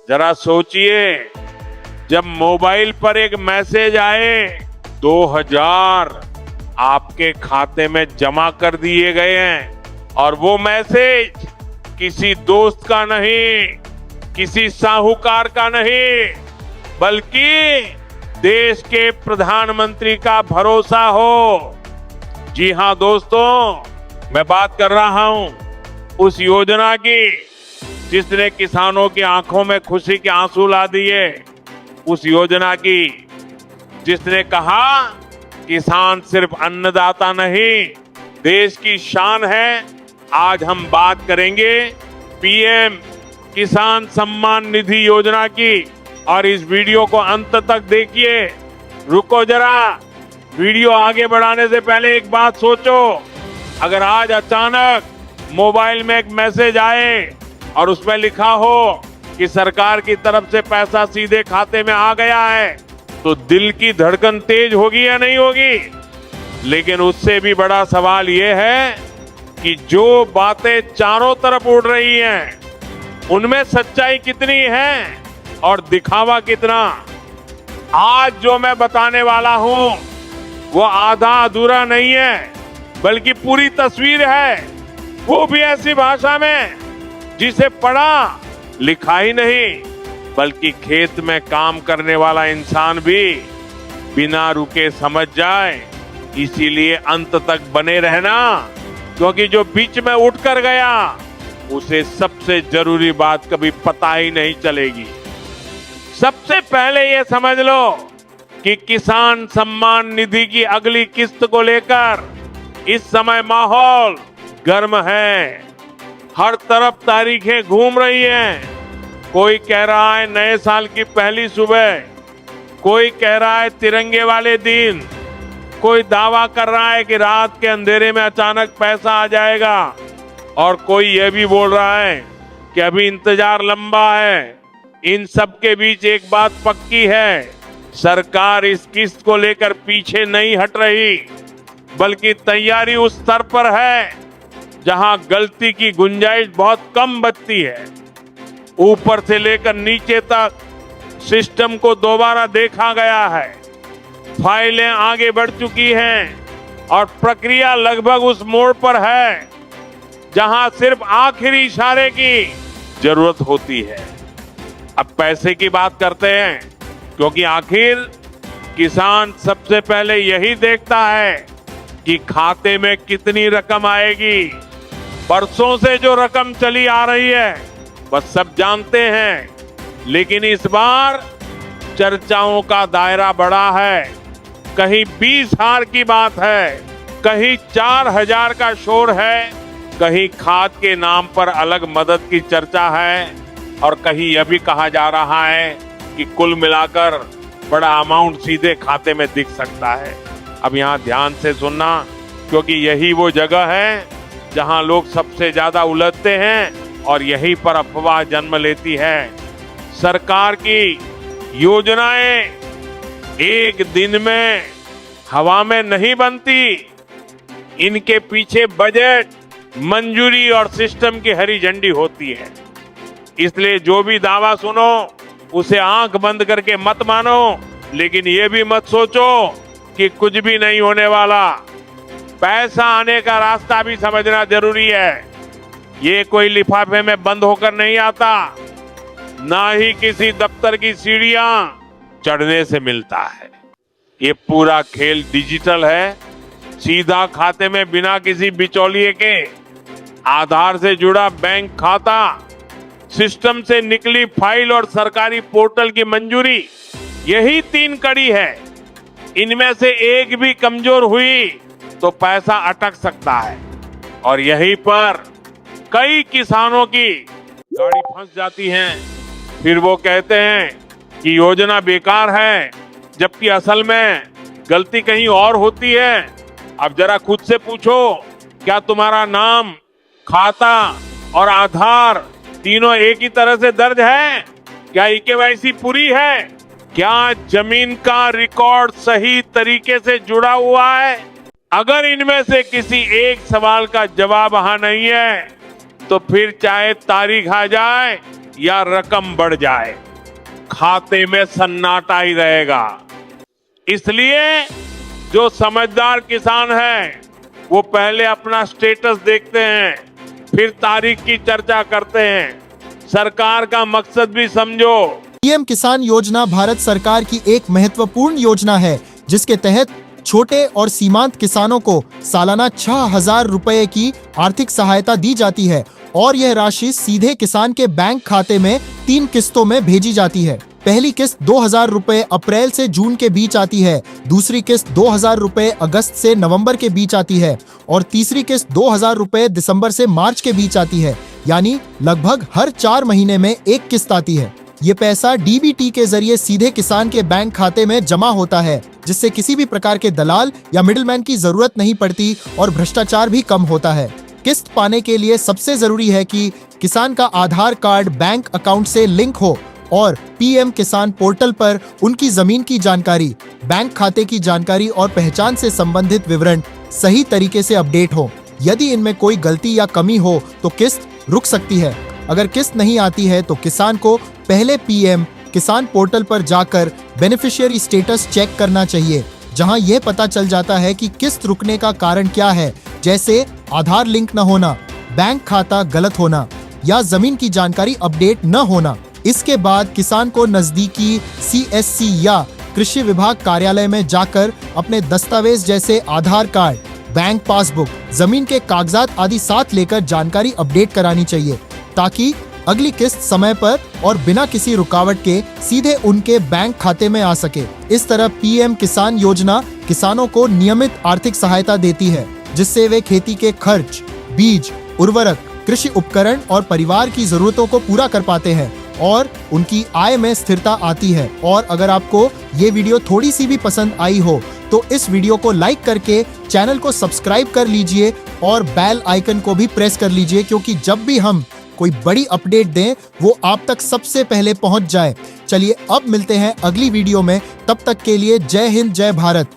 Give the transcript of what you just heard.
जरा सोचिए, जब मोबाइल पर एक मैसेज आए 2000 आपके खाते में जमा कर दिए गए हैं और वो मैसेज किसी दोस्त का नहीं, किसी साहूकार का नहीं, बल्कि देश के प्रधानमंत्री का भरोसा हो। जी हां दोस्तों, मैं बात कर रहा हूं उस योजना की जिसने किसानों की आंखों में खुशी के आंसू ला दिए, उस योजना की जिसने कहा किसान सिर्फ अन्नदाता नहीं, देश की शान है। आज हम बात करेंगे पीएम किसान सम्मान निधि योजना की और इस वीडियो को अंत तक देखिए। रुको जरा, वीडियो आगे बढ़ाने से पहले एक बात सोचो, अगर आज अचानक मोबाइल में एक मैसेज आए और उसमें लिखा हो कि सरकार की तरफ से पैसा सीधे खाते में आ गया है, तो दिल की धड़कन तेज होगी या नहीं होगी? लेकिन उससे भी बड़ा सवाल यह है कि जो बातें चारों तरफ उड़ रही हैं, उनमें सच्चाई कितनी है और दिखावा कितना? आज जो मैं बताने वाला हूं वो आधा अधूरा नहीं है, बल्कि पूरी तस्वीर है, वो भी ऐसी भाषा में जिसे पढ़ा लिखा ही नहीं, बल्कि खेत में काम करने वाला इंसान भी बिना रुके समझ जाए। इसीलिए अंत तक बने रहना, क्योंकि जो बीच में उठ कर गया उसे सबसे जरूरी बात कभी पता ही नहीं चलेगी। सबसे पहले ये समझ लो कि किसान सम्मान निधि की अगली किस्त को लेकर इस समय माहौल गर्म है। हर तरफ तारीखें घूम रही हैं। कोई कह रहा है नए साल की पहली सुबह, कोई कह रहा है तिरंगे वाले दिन, कोई दावा कर रहा है कि रात के अंधेरे में अचानक पैसा आ जाएगा, और कोई ये भी बोल रहा है कि अभी इंतजार लंबा है। इन सब के बीच एक बात पक्की है, सरकार इस किस्त को लेकर पीछे नहीं हट रही, बल्कि तैयारी उस स्तर पर है जहां गलती की गुंजाइश बहुत कम बचती है। ऊपर से लेकर नीचे तक सिस्टम को दोबारा देखा गया है, फाइलें आगे बढ़ चुकी हैं और प्रक्रिया लगभग उस मोड़ पर है जहां सिर्फ आखिरी इशारे की जरूरत होती है। अब पैसे की बात करते हैं, क्योंकि आखिर किसान सबसे पहले यही देखता है कि खाते में कितनी रकम आएगी। बरसों से जो रकम चली आ रही है बस सब जानते हैं, लेकिन इस बार चर्चाओं का दायरा बढ़ा है। कहीं 20,000 की बात है, कहीं 4,000 का शोर है, कहीं खाद के नाम पर अलग मदद की चर्चा है, और कहीं यह भी कहा जा रहा है कि कुल मिलाकर बड़ा अमाउंट सीधे खाते में दिख सकता है। अब यहाँ ध्यान से सुनना, क्योंकि यही वो जगह है जहाँ लोग सबसे ज्यादा उलझते हैं और यहीं पर अफवाह जन्म लेती है। सरकार की योजनाएं एक दिन में हवा में नहीं बनती, इनके पीछे बजट, मंजूरी और सिस्टम की हरी झंडी होती है। इसलिए जो भी दावा सुनो उसे आंख बंद करके मत मानो, लेकिन ये भी मत सोचो कि कुछ भी नहीं होने वाला। पैसा आने का रास्ता भी समझना जरूरी है। ये कोई लिफाफे में बंद होकर नहीं आता, ना ही किसी दफ्तर की सीढ़ियां चढ़ने से मिलता है। ये पूरा खेल डिजिटल है, सीधा खाते में बिना किसी बिचौलिए के। आधार से जुड़ा बैंक खाता, सिस्टम से निकली फाइल और सरकारी पोर्टल की मंजूरी, यही 3 कड़ी है। इनमें से एक भी कमजोर हुई तो पैसा अटक सकता है, और यहीं पर कई किसानों की गाड़ी फंस जाती है। फिर वो कहते हैं कि योजना बेकार है, जबकि असल में गलती कहीं और होती है। अब जरा खुद से पूछो, क्या तुम्हारा नाम, खाता और आधार तीनों एक ही तरह से दर्ज है? क्या ईकेवाईसी पूरी है? क्या जमीन का रिकॉर्ड सही तरीके से जुड़ा हुआ है? अगर इनमें से किसी एक सवाल का जवाब हाँ नहीं है, तो फिर चाहे तारीख आ जाए या रकम बढ़ जाए, खाते में सन्नाटा ही रहेगा। इसलिए जो समझदार किसान है वो पहले अपना स्टेटस देखते हैं, फिर तारीख की चर्चा करते हैं। सरकार का मकसद भी समझो। पीएम किसान योजना भारत सरकार की एक महत्वपूर्ण योजना है, जिसके तहत छोटे और सीमांत किसानों को सालाना 6,000 रुपए की आर्थिक सहायता दी जाती है और यह राशि सीधे किसान के बैंक खाते में 3 किस्तों में भेजी जाती है। पहली किस्त 2,000 रुपए अप्रैल से जून के बीच आती है, दूसरी किस्त 2,000 रुपए अगस्त से नवंबर के बीच आती है और तीसरी किस्त 2,000 रुपए दिसंबर से मार्च के बीच आती है। यानी लगभग हर 4 महीने में एक किस्त आती है। ये पैसा डीबीटी के जरिए सीधे किसान के बैंक खाते में जमा होता है, जिससे किसी भी प्रकार के दलाल या मिडिलमैन की जरूरत नहीं पड़ती और भ्रष्टाचार भी कम होता है। किस्त पाने के लिए सबसे जरूरी है कि किसान का आधार कार्ड बैंक अकाउंट से लिंक हो और पीएम किसान पोर्टल पर उनकी जमीन की जानकारी, बैंक खाते की जानकारी और पहचान से संबंधित विवरण सही तरीके से अपडेट हो। यदि इनमें कोई गलती या कमी हो तो किस्त रुक सकती है। अगर किस्त नहीं आती है तो किसान को पहले पीएम किसान पोर्टल पर जाकर बेनिफिशियरी स्टेटस चेक करना चाहिए, जहां यह पता चल जाता है कि किस्त रुकने का कारण क्या है, जैसे आधार लिंक न होना, बैंक खाता गलत होना या जमीन की जानकारी अपडेट न होना। इसके बाद किसान को नजदीकी सीएससी या कृषि विभाग कार्यालय में जाकर अपने दस्तावेज जैसे आधार कार्ड, बैंक पासबुक, जमीन के कागजात आदि साथ लेकर जानकारी अपडेट करानी चाहिए, ताकि अगली किस्त समय पर और बिना किसी रुकावट के सीधे उनके बैंक खाते में आ सके। इस तरह पीएम किसान योजना किसानों को नियमित आर्थिक सहायता देती है, जिससे वे खेती के खर्च, बीज, उर्वरक, कृषि उपकरण और परिवार की जरूरतों को पूरा कर पाते हैं और उनकी आय में स्थिरता आती है। और अगर आपको ये वीडियो थोड़ी सी भी पसंद आई हो तो इस वीडियो को लाइक करके चैनल को सब्सक्राइब कर लीजिए और बेल आइकन को भी प्रेस कर लीजिए, क्योंकि जब भी हम कोई बड़ी अपडेट दें वो आप तक सबसे पहले पहुंच जाए। चलिए अब मिलते हैं अगली वीडियो में, तब तक के लिए जय हिंद, जय भारत।